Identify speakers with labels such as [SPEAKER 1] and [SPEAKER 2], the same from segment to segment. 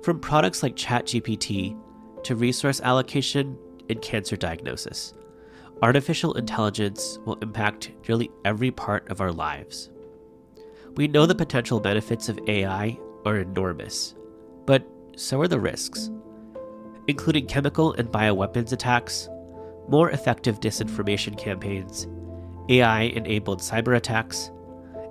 [SPEAKER 1] From products like ChatGPT to resource allocation and cancer diagnosis, artificial intelligence will impact nearly every part of our lives. We know the potential benefits of AI are enormous, but so are the risks, including chemical and bioweapons attacks, more effective disinformation campaigns, AI-enabled cyber attacks,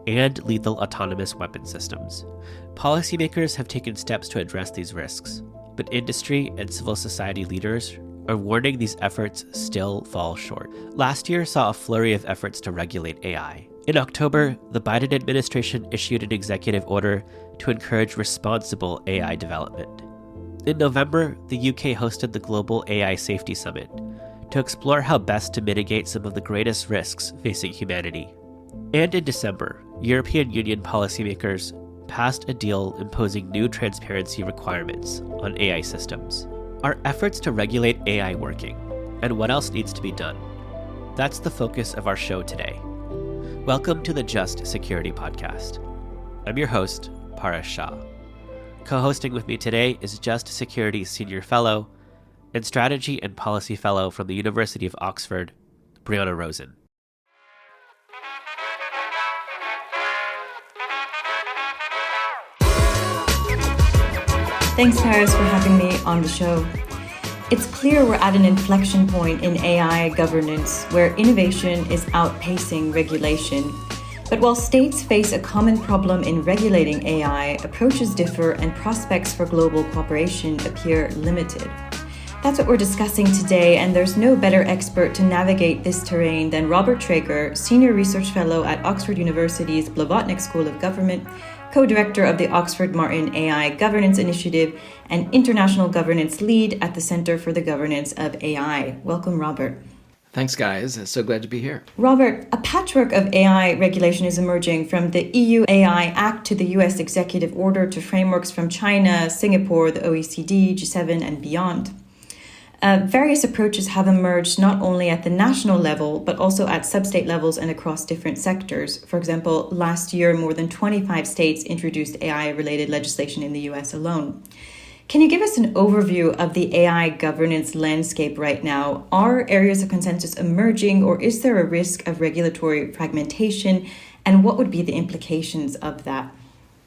[SPEAKER 1] and lethal autonomous weapon systems. Policymakers have taken steps to address these risks, but industry and civil society leaders are warning these efforts still fall short. Last year saw a flurry of efforts to regulate AI. In October, the Biden administration issued an executive order to encourage responsible AI development. In November, the UK hosted the Global AI Safety Summit to explore how best to mitigate some of the greatest risks facing humanity. And in December, European Union policymakers passed a deal imposing new transparency requirements on AI systems. Are efforts to regulate AI working? And what else needs to be done? That's the focus of our show today. Welcome to the Just Security Podcast. I'm your host, Paresh Shah. Co-hosting with me today is Just Security Senior Fellow and Strategy and Policy Fellow from the University of Oxford, Brianna Rosen.
[SPEAKER 2] Thanks, Paris, for having me on the show. It's clear we're at an inflection point in AI governance where innovation is outpacing regulation. But while states face a common problem in regulating AI, approaches differ and prospects for global cooperation appear limited. That's what we're discussing today, and there's no better expert to navigate this terrain than Robert Traeger, Senior Research Fellow at Oxford University's Blavatnik School of Government, co-director of the Oxford Martin AI Governance Initiative, and International Governance Lead at the Center for the Governance of AI. Welcome, Robert.
[SPEAKER 3] Thanks, guys. I'm so glad to be here.
[SPEAKER 2] Robert, a patchwork of AI regulation is emerging, from the EU AI Act to the US executive order to frameworks from China, Singapore, the OECD, G7, and beyond. Various approaches have emerged not only at the national level, but also at sub-state levels and across different sectors. For example, last year, more than 25 states introduced AI-related legislation in the US alone. Can you give us an overview of the AI governance landscape right now? Are areas of consensus emerging, or is there a risk of regulatory fragmentation? And what would be the implications of that?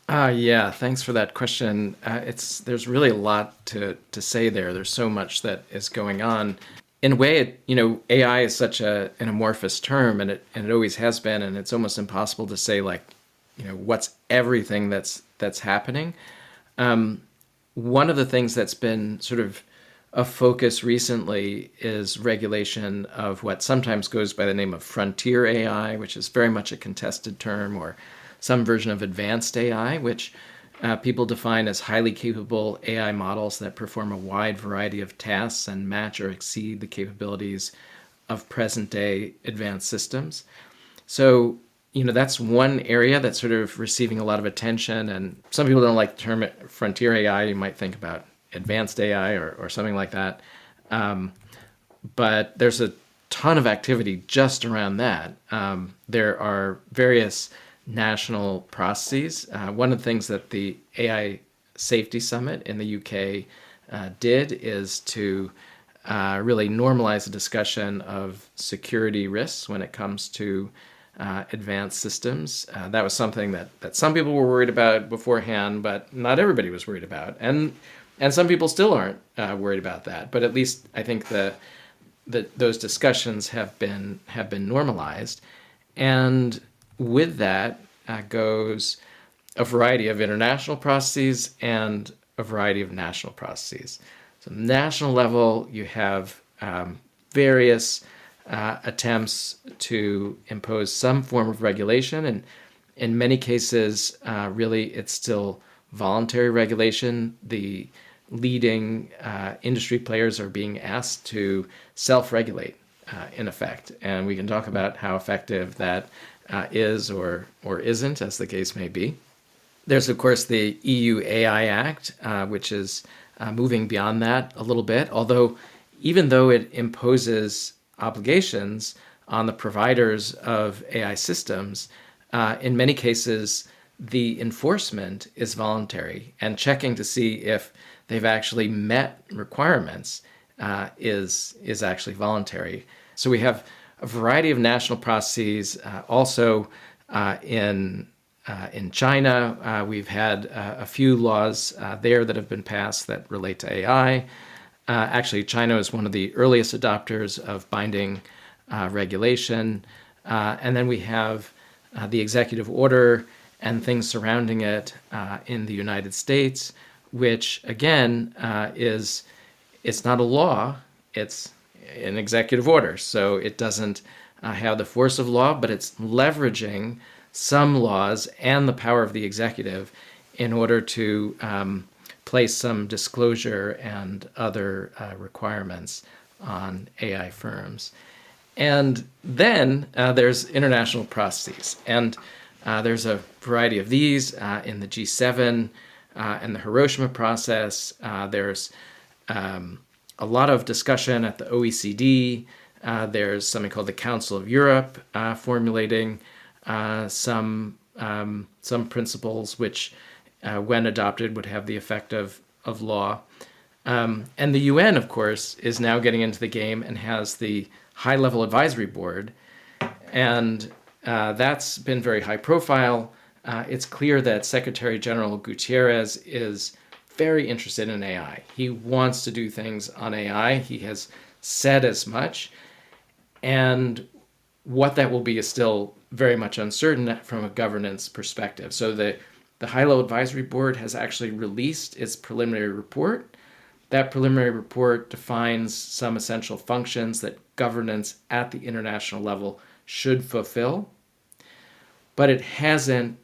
[SPEAKER 3] Yeah, thanks for that question. There's really a lot to say there. There's so much that is going on. In a way, AI is such an amorphous term, and it always has been, and it's almost impossible to say what's everything that's happening. One of the things that's been sort of a focus recently is regulation of what sometimes goes by the name of frontier AI, which is very much a contested term, or some version of advanced AI, which people define as highly capable AI models that perform a wide variety of tasks and match or exceed the capabilities of present-day advanced systems. So, that's one area that's sort of receiving a lot of attention, and some people don't like the term frontier AI. You might think about advanced AI or something like that. But there's a ton of activity just around that. There are various national processes. One of the things that the AI Safety Summit in the UK did is to really normalize the discussion of security risks when it comes to advanced systems. That was something that some people were worried about beforehand, but not everybody was worried about. And some people still aren't worried about that. But at least I think those discussions have been normalized. And with that goes a variety of international processes and a variety of national processes. So national level, you have various attempts to impose some form of regulation. And in many cases, really, it's still voluntary regulation. The leading industry players are being asked to self-regulate, in effect. And we can talk about how effective that is or isn't, as the case may be. There's, of course, the EU AI Act, which is moving beyond that a little bit, although even though it imposes obligations on the providers of AI systems, in many cases, the enforcement is voluntary, and checking to see if they've actually met requirements is actually voluntary. So we have a variety of national processes. Also in China, we've had a few laws there that have been passed that relate to AI. Actually, China is one of the earliest adopters of binding regulation. And then we have the executive order and things surrounding it in the United States, which again it's not a law, it's an executive order. So it doesn't have the force of law, but it's leveraging some laws and the power of the executive in order to place some disclosure and other requirements on AI firms. And then there's international processes. And there's a variety of these in the G7 and the Hiroshima process. There's a lot of discussion at the OECD. There's something called the Council of Europe formulating some principles which, when adopted, would have the effect of law. And the UN, of course, is now getting into the game and has the high-level advisory board. And that's been very high profile. It's clear that Secretary General Gutierrez is very interested in AI. He wants to do things on AI. He has said as much. And what that will be is still very much uncertain from a governance perspective. So the High-Level Advisory Board has actually released its preliminary report. That preliminary report defines some essential functions that governance at the international level should fulfill, but it hasn't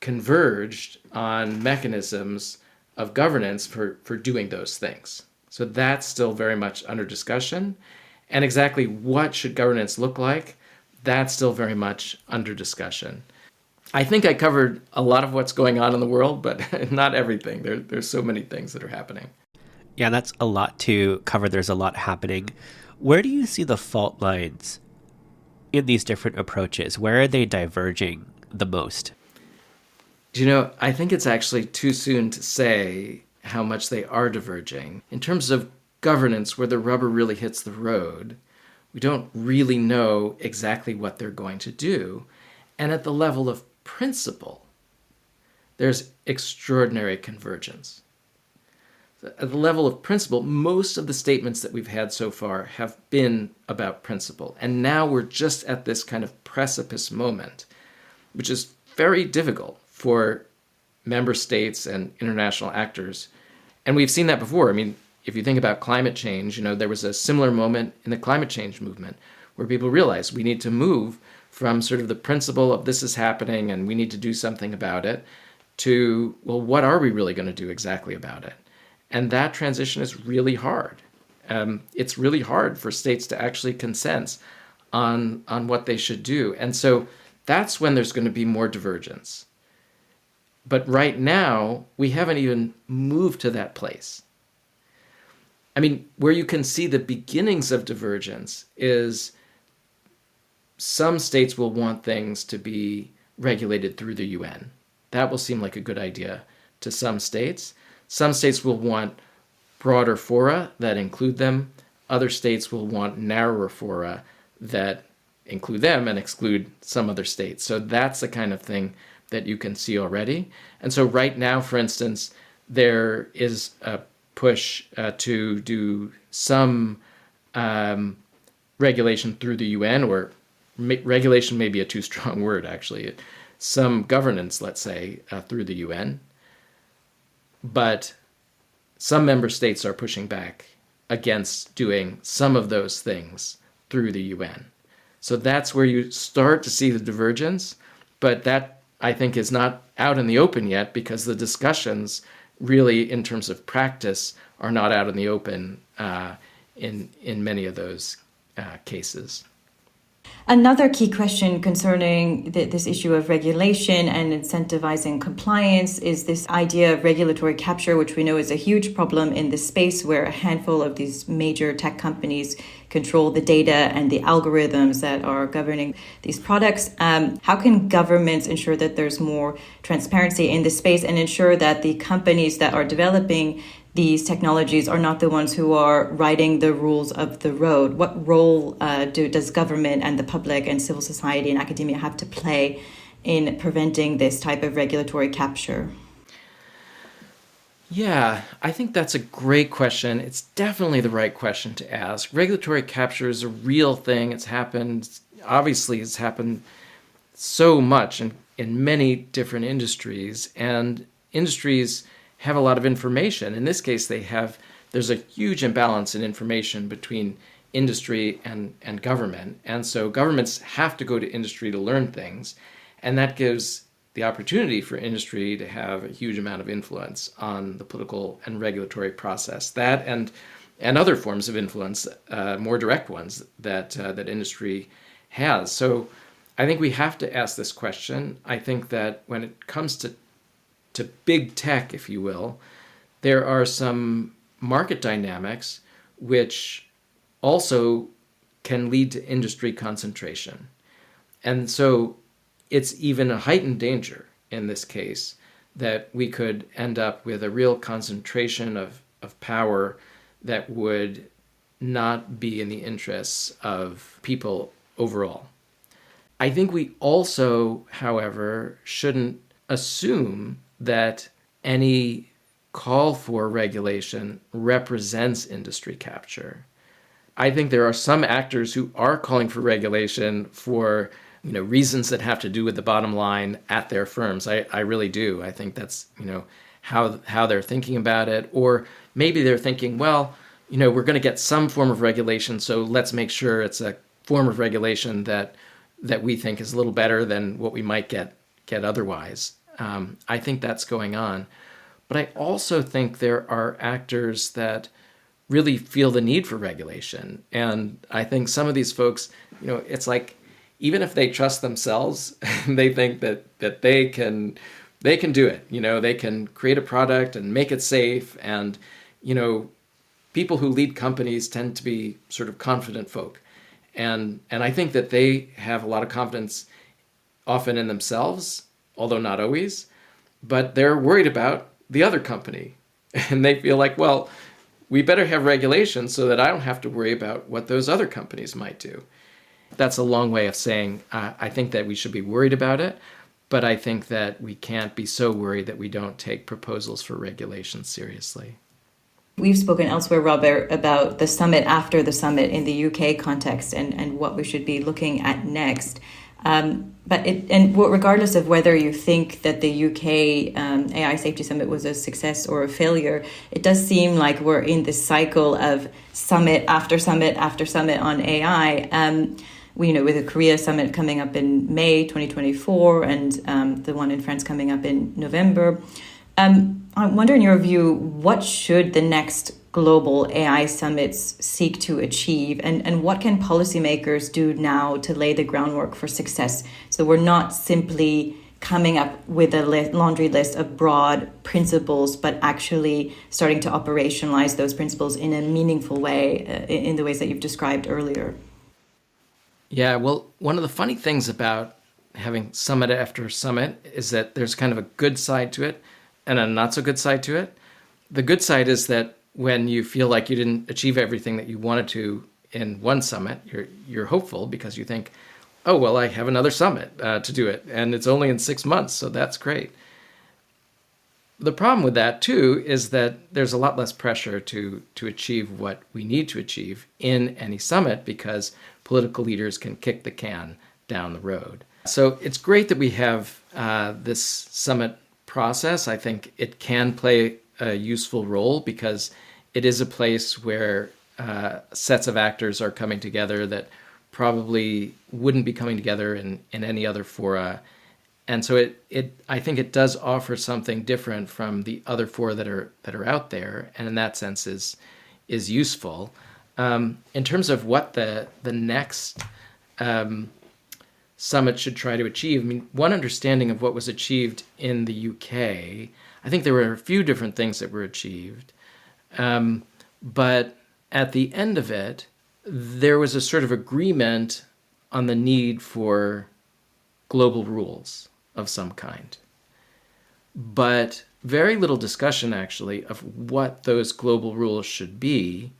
[SPEAKER 3] converged on mechanisms of governance for doing those things. So that's still very much under discussion. And exactly what should governance look like, that's still very much under discussion. I think I covered a lot of what's going on in the world, but not everything. There's so many things that are happening.
[SPEAKER 1] Yeah, that's a lot to cover. There's a lot happening. Where do you see the fault lines in these different approaches? Where are they diverging the most?
[SPEAKER 3] I think it's actually too soon to say how much they are diverging. In terms of governance, where the rubber really hits the road, we don't really know exactly what they're going to do. And at the level of principle, there's extraordinary convergence. At the level of principle, most of the statements that we've had so far have been about principle. And now we're just at this kind of precipice moment, which is very difficult for member states and international actors. And we've seen that before. I mean, if you think about climate change, there was a similar moment in the climate change movement where people realized we need to move from sort of the principle of this is happening and we need to do something about it to, well, what are we really going to do exactly about it? And that transition is really hard. It's really hard for states to actually consent on what they should do. And so that's when there's going to be more divergence. But right now, we haven't even moved to that place. I mean, where you can see the beginnings of divergence is some states will want things to be regulated through the UN. That will seem like a good idea to some states. Some states will want broader fora that include them. Other states will want narrower fora that include them and exclude some other states. So that's the kind of thing that you can see already. And so right now, for instance, there is a push to do some regulation through the UN, or regulation may be a too strong word, actually. Some governance, let's say, through the UN. But some member states are pushing back against doing some of those things through the UN. So that's where you start to see the divergence, but that, I think, is not out in the open yet because the discussions really, in terms of practice, are not out in the open in many of those cases.
[SPEAKER 2] Another key question concerning this issue of regulation and incentivizing compliance is this idea of regulatory capture, which we know is a huge problem in this space where a handful of these major tech companies control the data and the algorithms that are governing these products. How can governments ensure that there's more transparency in this space and ensure that the companies that are developing these technologies are not the ones who are writing the rules of the road? What role does government and the public and civil society and academia have to play in preventing this type of regulatory capture?
[SPEAKER 3] Yeah, I think that's a great question. It's definitely the right question to ask. Regulatory capture is a real thing. It's happened so much in many different industries, and industries have a lot of information. In this case, there's a huge imbalance in information between industry and government. And so governments have to go to industry to learn things. And that gives the opportunity for industry to have a huge amount of influence on the political and regulatory process. That and other forms of influence, more direct ones that industry has. So I think we have to ask this question. I think that when it comes to big tech, if you will, there are some market dynamics which also can lead to industry concentration. And so it's even a heightened danger in this case that we could end up with a real concentration of power that would not be in the interests of people overall. I think we also, however, shouldn't assume that any call for regulation represents industry capture. I think there are some actors who are calling for regulation for reasons that have to do with the bottom line at their firms. I really do. I think that's how they're thinking about it. Or maybe they're thinking, well, we're going to get some form of regulation, so let's make sure it's a form of regulation that we think is a little better than what we might get otherwise. I think that's going on. But I also think there are actors that really feel the need for regulation. And I think some of these folks, it's like, even if they trust themselves, they think that they can do it. They can create a product and make it safe. And, people who lead companies tend to be sort of confident folk. And I think that they have a lot of confidence often in themselves, although not always, but they're worried about the other company. And they feel like, well, we better have regulations so that I don't have to worry about what those other companies might do. That's a long way of saying I think that we should be worried about it, but I think that we can't be so worried that we don't take proposals for regulation seriously.
[SPEAKER 2] We've spoken elsewhere, Robert, about the summit after the summit in the UK context and what we should be looking at next. But regardless of whether you think that the UK AI Safety Summit was a success or a failure, it does seem like we're in this cycle of summit after summit after summit on AI. With the Korea summit coming up in May 2024 and the one in France coming up in November. I wonder, in your view, what should the next global AI summits seek to achieve, and what can policymakers do now to lay the groundwork for success, so we're not simply coming up with a laundry list of broad principles, but actually starting to operationalize those principles in a meaningful way, in the ways that you've described earlier?
[SPEAKER 3] Yeah, well, one of the funny things about having summit after summit is that there's kind of a good side to it and a not so good side to it. The good side is that when you feel like you didn't achieve everything that you wanted to in one summit, you're hopeful because you think, oh, well, I have another summit to do it, and it's only in 6 months, so that's great. The problem with that, too, is that there's a lot less pressure to achieve what we need to achieve in any summit because political leaders can kick the can down the road. So it's great that we have this summit process. I think it can play a useful role because it is a place where sets of actors are coming together that probably wouldn't be coming together in any other fora. And so I think it does offer something different from the other fora that are out there, and in that sense is useful. In terms of what the next summit should try to achieve. I mean, one understanding of what was achieved in the UK, I think there were a few different things that were achieved, but at the end of it, there was a sort of agreement on the need for global rules of some kind, but very little discussion actually of what those global rules should be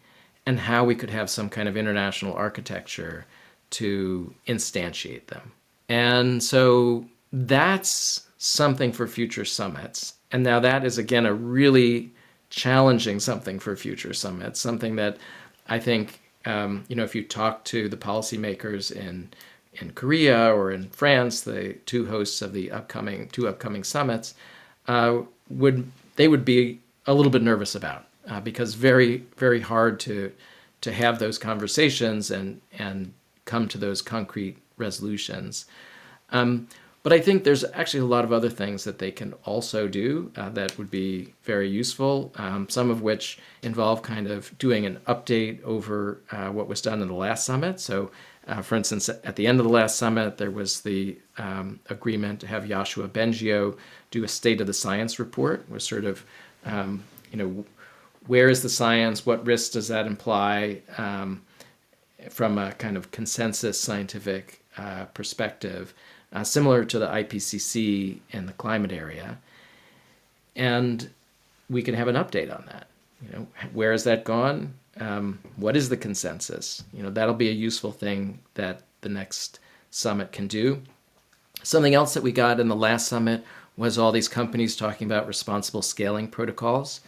[SPEAKER 3] and how we could have some kind of international architecture to instantiate them. And so that's something for future summits. And now that is, again, a really challenging something for future summits, something that I think, if you talk to the policymakers in Korea or in France, the two hosts of the two upcoming summits, they would be a little bit nervous about, because very, very hard to have those conversations and come to those concrete resolutions. But I think there's actually a lot of other things that they can also do that would be very useful, some of which involve kind of doing an update over what was done in the last summit. So, for instance, at the end of the last summit, there was the agreement to have Yoshua Bengio do a State of the Science report, was sort of, where is the science, what risks does that imply, from a kind of consensus scientific perspective, similar to the IPCC in the climate area. And we can have an update on that. Where has that gone? What is the consensus? That'll be a useful thing that the next summit can do. Something else that we got in the last summit was all these companies talking about responsible scaling protocols.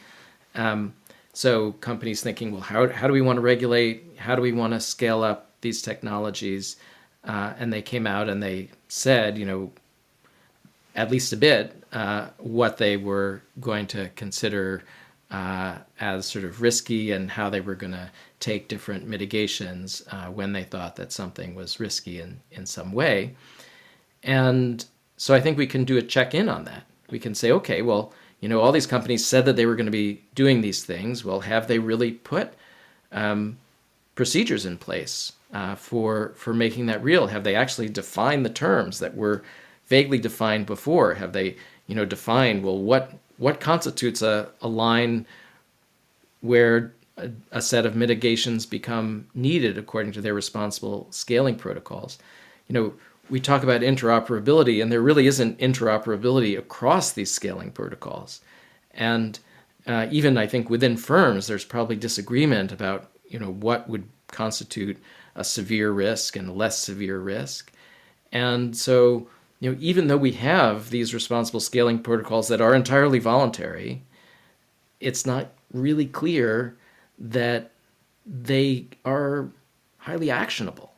[SPEAKER 3] So companies thinking, well, how do we want to regulate? How do we want to scale up these technologies? And they came out and they said, at least a bit, what they were going to consider as sort of risky and how they were going to take different mitigations when they thought that something was risky in some way. And so I think we can do a check-in on that. We can say, okay, well, all these companies said that they were going to be doing these things. Well, have they really put procedures in place for making that real? Have they actually defined the terms that were vaguely defined before? Have they, defined, well, what constitutes a line where a set of mitigations become needed according to their responsible scaling protocols? We talk about interoperability, and there really isn't interoperability across these scaling protocols. And even I think within firms, there's probably disagreement about, what would constitute a severe risk and a less severe risk. And so, even though we have these responsible scaling protocols that are entirely voluntary, it's not really clear that they are highly actionable.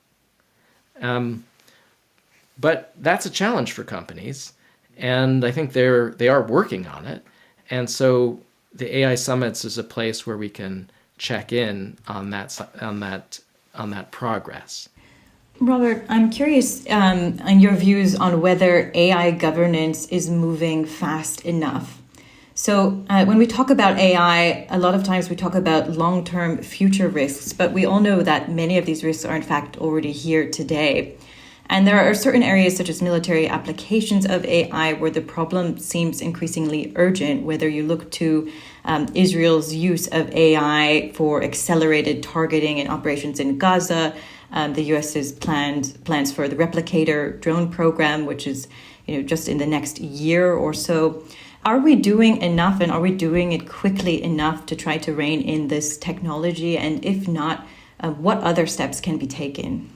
[SPEAKER 3] But that's a challenge for companies, and I think they are working on it. And so the AI Summits is a place where we can check in on that progress.
[SPEAKER 2] Robert, I'm curious on your views on whether AI governance is moving fast enough. So when we talk about AI, a lot of times we talk about long-term future risks, but we all know that many of these risks are in fact already here today. And there are certain areas such as military applications of AI where the problem seems increasingly urgent, whether you look to Israel's use of AI for accelerated targeting in operations in Gaza, the US's plans for the replicator drone program, which is just in the next year or so. Are we doing enough, and are we doing it quickly enough to try to rein in this technology? And if not, what other steps can be taken?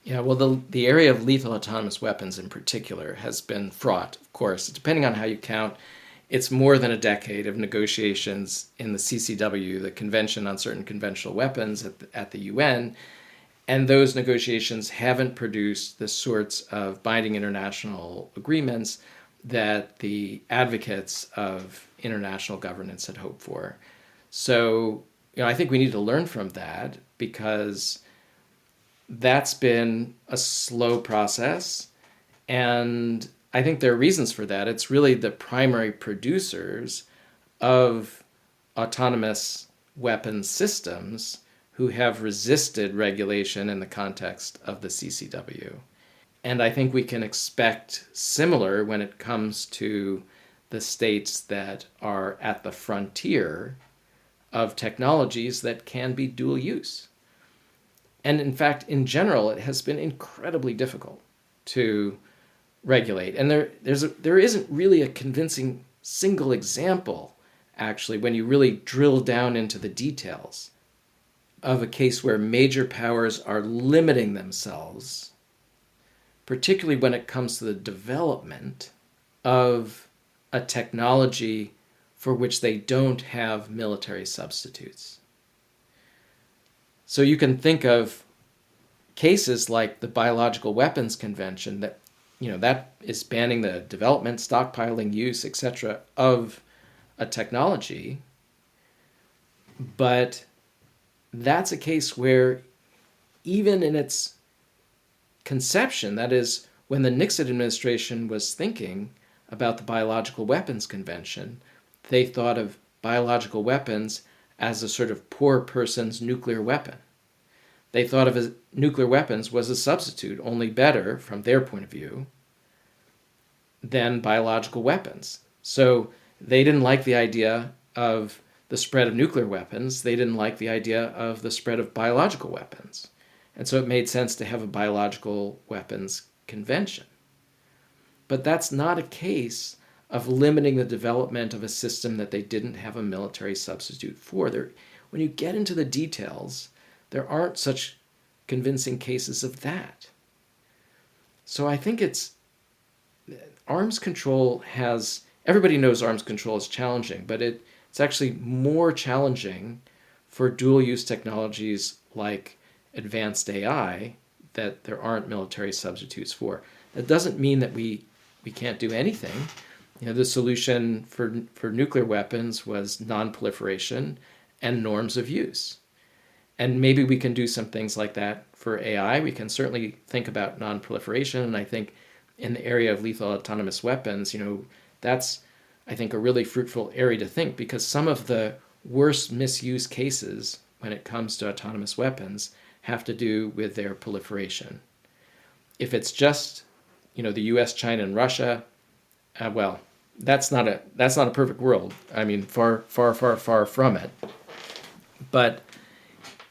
[SPEAKER 3] Yeah, well, the area of lethal autonomous weapons in particular has been fraught, of course. Depending on how you count, it's more than a decade of negotiations in the CCW, the Convention on Certain Conventional Weapons at the UN, and those negotiations haven't produced the sorts of binding international agreements that the advocates of international governance had hoped for. So, I think we need to learn from that, because that's been a slow process, and I think there are reasons for that. It's really the primary producers of autonomous weapons systems who have resisted regulation in the context of the CCW. And I think we can expect similar when it comes to the states that are at the frontier of technologies that can be dual use. And in fact, in general, it has been incredibly difficult to regulate. And there isn't really a convincing single example, actually, when you really drill down into the details of a case where major powers are limiting themselves, particularly when it comes to the development of a technology for which they don't have military substitutes. So you can think of cases like the Biological Weapons Convention that, that is banning the development, stockpiling, use, etc. of a technology. But that's a case where even in its conception, that is, when the Nixon administration was thinking about the Biological Weapons Convention, they thought of biological weapons as a sort of poor person's nuclear weapon. They thought of nuclear weapons was a substitute, only better, from their point of view, than biological weapons. So they didn't like the idea of the spread of nuclear weapons. They didn't like the idea of the spread of biological weapons. And so it made sense to have a biological weapons convention. But that's not a case of limiting the development of a system that they didn't have a military substitute for. When you get into the details, there aren't such convincing cases of that. So I think arms control everybody knows arms control is challenging, but it's actually more challenging for dual-use technologies like advanced AI that there aren't military substitutes for. That doesn't mean that we can't do anything. The solution for nuclear weapons was non-proliferation and norms of use. And maybe we can do some things like that for AI. We can certainly think about non-proliferation. And I think in the area of lethal autonomous weapons, that's, I think, a really fruitful area to think, because some of the worst misuse cases when it comes to autonomous weapons have to do with their proliferation. If it's just, the US, China, and Russia, well, that's not a perfect world. I mean, far, far, far, far from it. But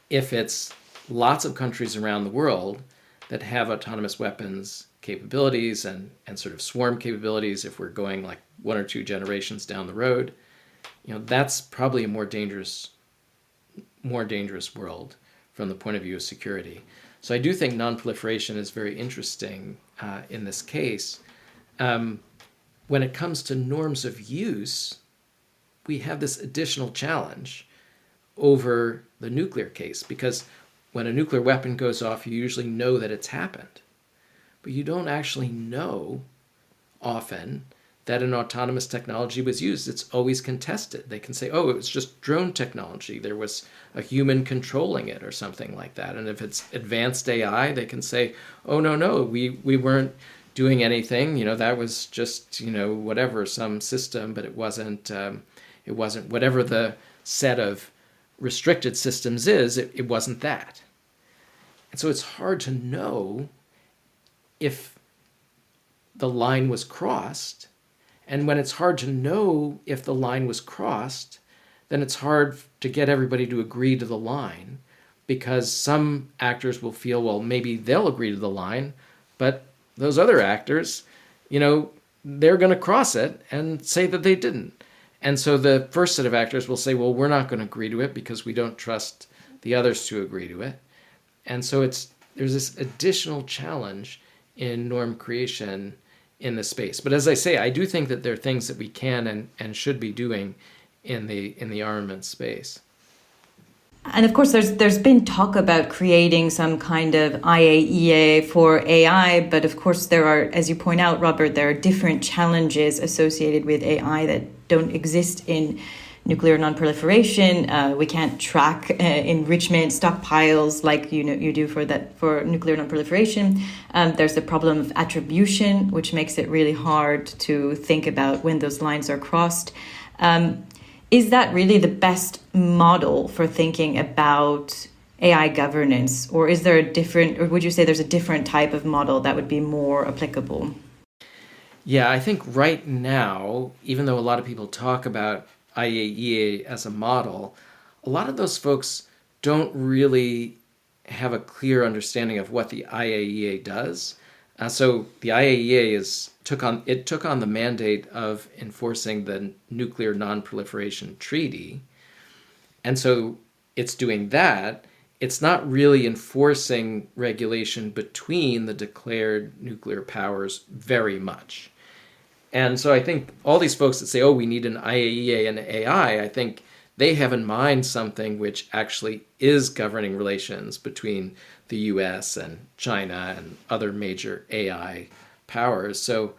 [SPEAKER 3] if it's lots of countries around the world that have autonomous weapons capabilities and sort of swarm capabilities, if we're going like 1 or 2 generations down the road, that's probably a more dangerous world from the point of view of security. So I do think non-proliferation is very interesting in this case. When it comes to norms of use, we have this additional challenge over the nuclear case, because when a nuclear weapon goes off, you usually know that it's happened. But you don't actually know often that an autonomous technology was used. It's always contested. They can say, oh, it was just drone technology. There was a human controlling it or something like that. And if it's advanced AI, they can say, oh, no, we weren't doing anything. That was just, whatever, some system, but it wasn't whatever the set of restricted systems is, it wasn't that. And so it's hard to know if the line was crossed. And when it's hard to know if the line was crossed, then it's hard to get everybody to agree to the line, because some actors will feel, well, maybe they'll agree to the line, but those other actors, they're going to cross it and say that they didn't. And so the first set of actors will say, well, we're not going to agree to it because we don't trust the others to agree to it. And so there's this additional challenge in norm creation in the space. But as I say, I do think that there are things that we can and should be doing in the armament space.
[SPEAKER 2] And of course, there's been talk about creating some kind of IAEA for AI, but of course there are, as you point out, Robert, there are different challenges associated with AI that don't exist in nuclear non-proliferation. We can't track enrichment stockpiles like you do for nuclear non-proliferation. There's the problem of attribution, which makes it really hard to think about when those lines are crossed. Is that really the best model for thinking about AI governance? Or is there or would you say there's a different type of model that would be more applicable?
[SPEAKER 3] Yeah, I think right now, even though a lot of people talk about IAEA as a model, a lot of those folks don't really have a clear understanding of what the IAEA does. So the IAEA took on the mandate of enforcing the Nuclear Non-Proliferation Treaty, and so it's doing that. It's not really enforcing regulation between the declared nuclear powers very much. And so I think all these folks that say, oh, we need an IAEA and AI, I think they have in mind something which actually is governing relations between the US and China and other major AI powers. So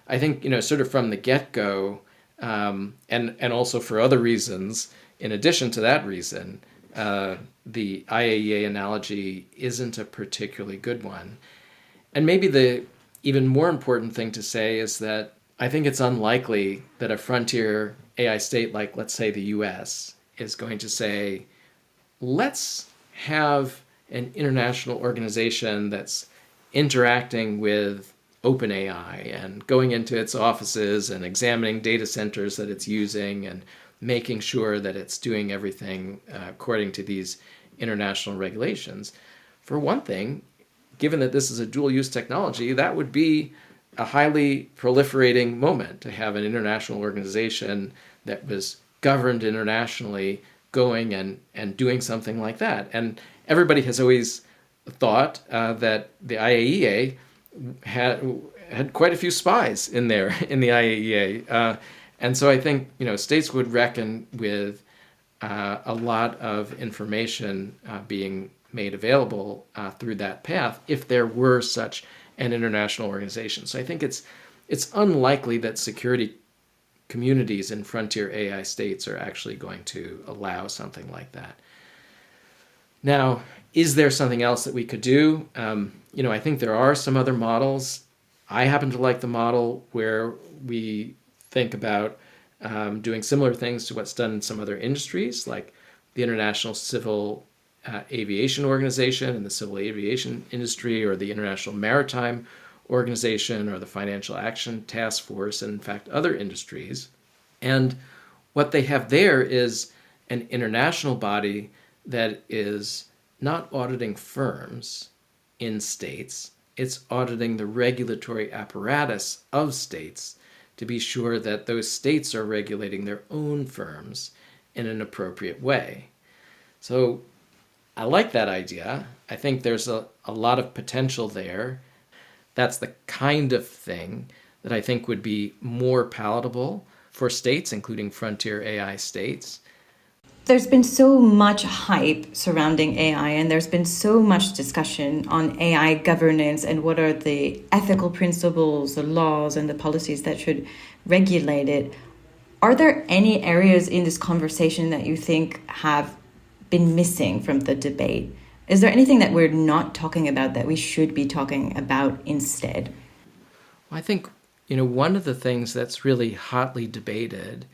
[SPEAKER 3] I think, sort of from the get-go, and also for other reasons, in addition to that reason, the IAEA analogy isn't a particularly good one. And maybe the even more important thing to say is that I think it's unlikely that a frontier AI state like, let's say, the US is going to say, let's have an international organization that's interacting with OpenAI and going into its offices and examining data centers that it's using and making sure that it's doing everything according to these international regulations. For one thing, given that this is a dual-use technology, that would be a highly proliferating moment to have an international organization that was governed internationally going and doing something like that. And everybody has always thought that the IAEA had quite a few spies in there in the IAEA. And so I think, states would reckon with a lot of information being made available through that path if there were such an international organization. So I think it's unlikely that security communities in frontier AI states are actually going to allow something like that. Now, is there something else that we could do? I think there are some other models. I happen to like the model where we think about doing similar things to what's done in some other industries, like the International Civil Aviation Organization and the civil aviation industry, or the International Maritime Organization, or the Financial Action Task Force, and in fact other industries. And what they have there is an international body that is not auditing firms in states, it's auditing the regulatory apparatus of states to be sure that those states are regulating their own firms in an appropriate way. So I like that idea. I think there's a lot of potential there. That's the kind of thing that I think would be more palatable for states, including frontier AI states.
[SPEAKER 2] There's been so much hype surrounding AI, and there's been so much discussion on AI governance and what are the ethical principles, the laws, and the policies that should regulate it. Are there any areas in this conversation that you think have been missing from the debate? Is there anything that we're not talking about that we should be talking about instead?
[SPEAKER 3] I think, one of the things that's really hotly debated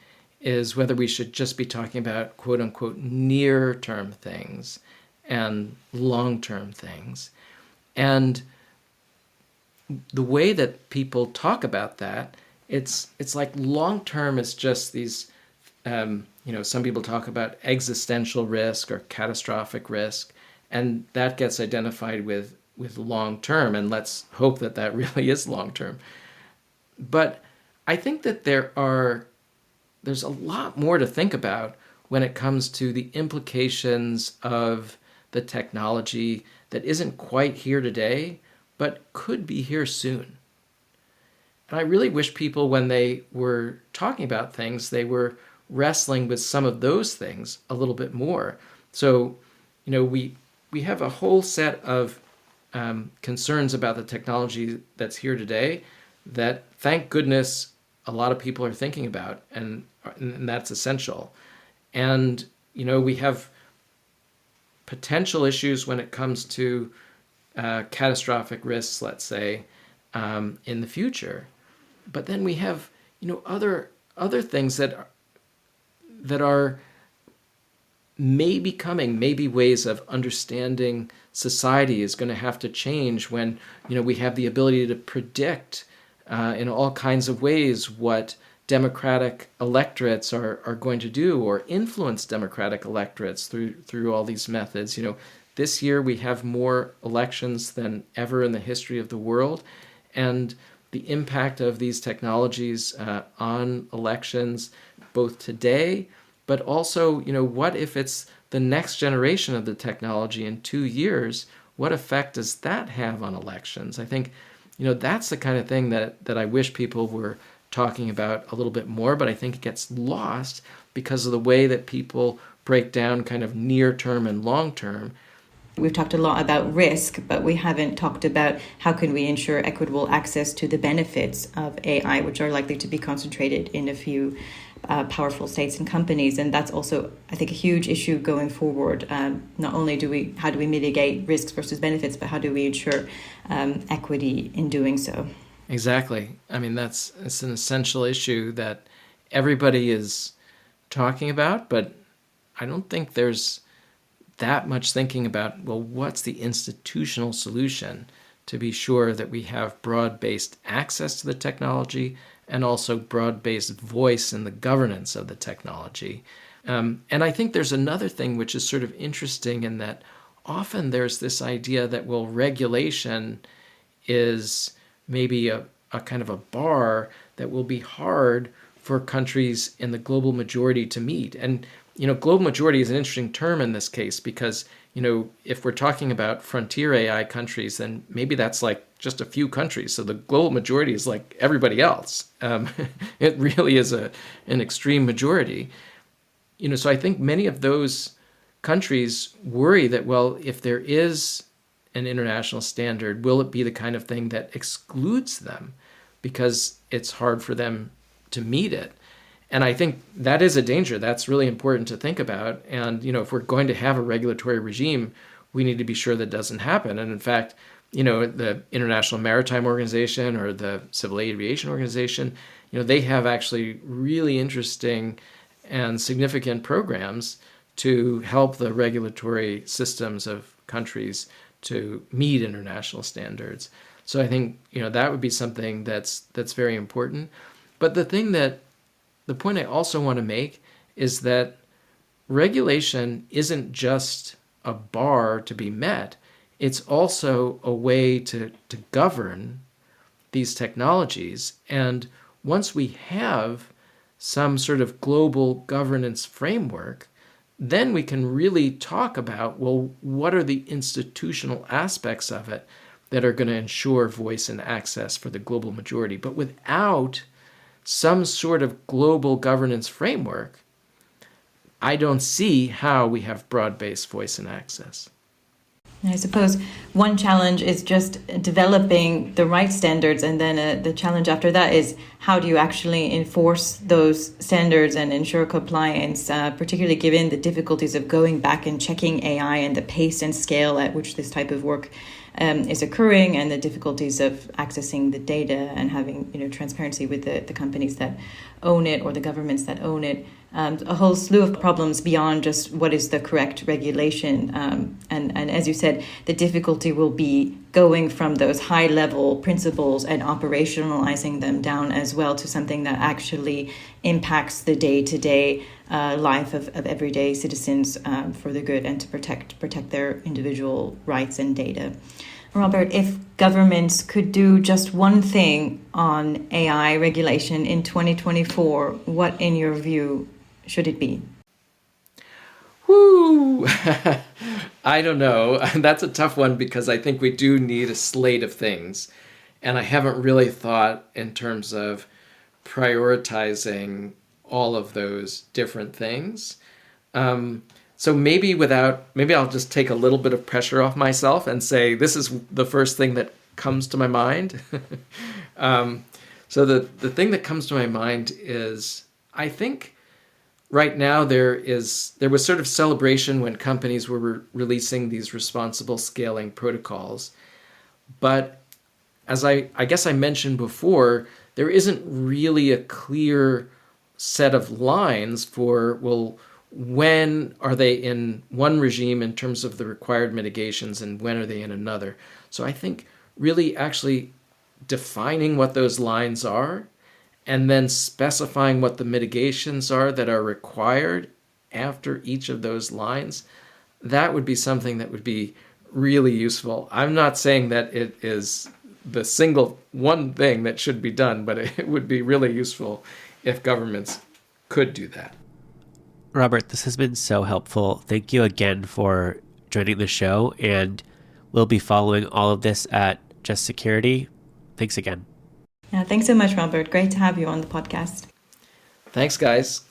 [SPEAKER 3] is whether we should just be talking about quote unquote near-term things and long-term things. And the way that people talk about that, it's like long-term is just these, some people talk about existential risk or catastrophic risk, and that gets identified with long-term, and let's hope that that really is long-term. But I think that there's a lot more to think about when it comes to the implications of the technology that isn't quite here today, but could be here soon. And I really wish people, when they were talking about things, they were wrestling with some of those things a little bit more. So, we have a whole set of concerns about the technology that's here today that, thank goodness, a lot of people are thinking about, and that's essential. And, we have potential issues when it comes to catastrophic risks, let's say, in the future. But then we have, other things that are may be coming. Maybe ways of understanding society is going to have to change when, we have the ability to predict in all kinds of ways what democratic electorates are going to do, or influence democratic electorates through all these methods. This year we have more elections than ever in the history of the world, and the impact of these technologies on elections, both today, but also, what if it's the next generation of the technology in 2 years? What effect does that have on elections? I think, that's the kind of thing that I wish people were talking about a little bit more, but I think it gets lost because of the way that people break down kind of near term and long term.
[SPEAKER 2] We've talked a lot about risk, but we haven't talked about how can we ensure equitable access to the benefits of AI, which are likely to be concentrated in a few powerful states and companies. And that's also, I think, a huge issue going forward. Not only how do we mitigate risks versus benefits, but how do we ensure equity in doing so?
[SPEAKER 3] Exactly. I mean, it's an essential issue that everybody is talking about, but I don't think there's that much thinking about, well, what's the institutional solution to be sure that we have broad-based access to the technology and also broad-based voice in the governance of the technology. And I think there's another thing which is sort of interesting in that often there's this idea that, well, regulation is maybe a kind of a bar that will be hard for countries in the global majority to meet. And global majority is an interesting term in this case because, if we're talking about frontier AI countries, then maybe that's like just a few countries. So the global majority is like everybody else. It really is an extreme majority. So I think many of those countries worry that, well, if there is an international standard, will it be the kind of thing that excludes them because it's hard for them to meet it? And I think that is a danger. That's really important to think about. And, if we're going to have a regulatory regime, we need to be sure that doesn't happen. And in fact, the International Maritime Organization or the Civil Aviation Organization, they have actually really interesting and significant programs to help the regulatory systems of countries to meet international standards. So I think, that would be something that's very important. But the point I also want to make is that regulation isn't just a bar to be met. It's also a way to govern these technologies. And once we have some sort of global governance framework, then we can really talk about, well, what are the institutional aspects of it that are going to ensure voice and access for the global majority. But without some sort of global governance framework, I don't see how we have broad-based voice and access.
[SPEAKER 2] I suppose one challenge is just developing the right standards, and then the challenge after that is how do you actually enforce those standards and ensure compliance, particularly given the difficulties of going back and checking AI and the pace and scale at which this type of work is occurring, and the difficulties of accessing the data and having transparency with the companies that own it or the governments that own it. A whole slew of problems beyond just what is the correct regulation. And as you said, the difficulty will be going from those high-level principles and operationalizing them down as well to something that actually impacts the day-to-day life of everyday citizens for the good and to protect their individual rights and data. Robert, if governments could do just one thing on AI regulation in 2024, what, in your view, should it be?
[SPEAKER 3] Woo! I don't know. That's a tough one because I think we do need a slate of things. And I haven't really thought in terms of prioritizing all of those different things. So maybe I'll just take a little bit of pressure off myself and say, this is the first thing that comes to my mind. So the thing that comes to my mind is, I think right now there was sort of celebration when companies were releasing these responsible scaling protocols. But as I guess I mentioned before, there isn't really a clear set of lines for, well, when are they in one regime in terms of the required mitigations and when are they in another. So I think really actually defining what those lines are and then specifying what the mitigations are that are required after each of those lines, that would be something that would be really useful. I'm not saying that it is the single one thing that should be done, but it would be really useful if governments could do that.
[SPEAKER 1] Robert, this has been so helpful. Thank you again for joining the show, and we'll be following all of this at Just Security. Thanks again.
[SPEAKER 2] Yeah, thanks so much, Robert. Great to have you on the podcast.
[SPEAKER 3] Thanks, guys.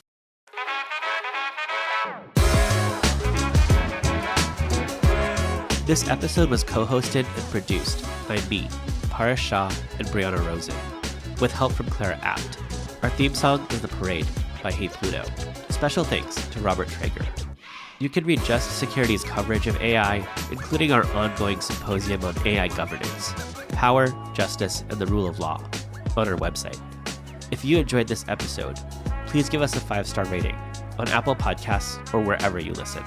[SPEAKER 1] This episode was co-hosted and produced by me, Paras Shah, and Brianna Rosen, with help from Clara Apt. Our theme song is The Parade by Hey Pluto. Special thanks to Robert Traeger. You can read Just Security's coverage of AI, including our ongoing symposium on AI governance, power, justice, and the rule of law, on our website. If you enjoyed this episode, please give us a 5-star rating on Apple Podcasts or wherever you listen.